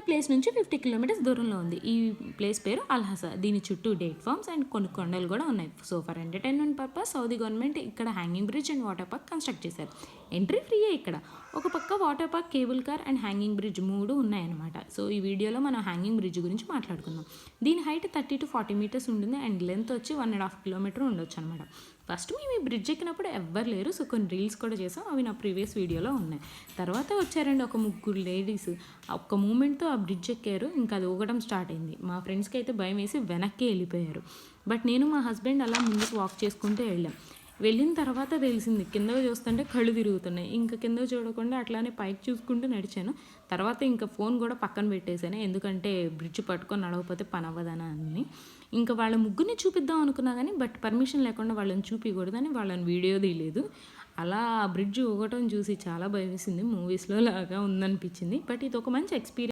Place నుంచి 50 kilometres దూరంలో ఉంది. ఈ ప్లేస్ పేరు అల్హసా. దీని చుట్టూ డేట్ ఫార్మ్స్ అండ్ కొన్ని కొండలు కూడా ఉన్నాయి. So for entertainment purpose Saudi government ఇక్కడ hanging bridge and water park construct చేశారు. ఎంట్రీ ఫ్రీయే ఇక్కడ. ఒక పక్క water park, cable car and hanging bridge 3 ఉన్నాయన్నమాట. సో ఈ వీడియోలో మనం హ్యాంగింగ్ బ్రిడ్జ్ గురించి మాట్లాడుకుందాం. దీని హైట్ 30 to 40 మీటర్స్ ఉంటుంది అండ్ లెంత్ వచ్చి 1.5 కిలోమీటర్ ఉండొచ్చు అనమాట. ఫస్ట్ మేము ఈ బ్రిడ్జ్ ఎక్కినప్పుడు ఎవ్వరు లేరు. సో కొన్ని రీల్స్ కూడా చేసాం, అవి నా ప్రీవియస్ వీడియోలో ఉన్నాయి. తర్వాత వచ్చారండి ఒక 3 లేడీస్. ఒక్క మూమెంట్తో ఆ బ్రిడ్జ్ ఎక్కారు. ఇంకా అది ఊగడం స్టార్ట్ అయింది. మా ఫ్రెండ్స్కి అయితే భయం వేసి వెనక్కి వెళ్ళిపోయారు. బట్ నేను మా హస్బెండ్ అలా ముందుకు వాక్ చేసుకుంటూ వెళ్ళాం. వెళ్ళిన తర్వాత తెలిసింది, కిందకు చూస్తుంటే కళ్ళు తిరుగుతున్నాయి. ఇంకా కింద చూడకుండా అట్లానే పైకి చూసుకుంటూ నడిచాను. తర్వాత ఇంకా ఫోన్ కూడా పక్కన పెట్టేశాను, ఎందుకంటే బ్రిడ్జ్ పట్టుకొని నడవకపోతే పని అవ్వదని అని. ఇంకా వాళ్ళ ముగ్గురిని చూపిద్దాం అనుకున్నా కానీ బట్ పర్మిషన్ లేకుండా వాళ్ళని చూపించకూడదని వాళ్ళని వీడియో తీయలేదు. అలా ఆ బ్రిడ్జ్ ఊగటం చూసి చాలా భయం వేసింది. మూవీస్లో లాగా ఉందనిపించింది. బట్ ఇది ఒక మంచి ఎక్స్పీరియన్స్.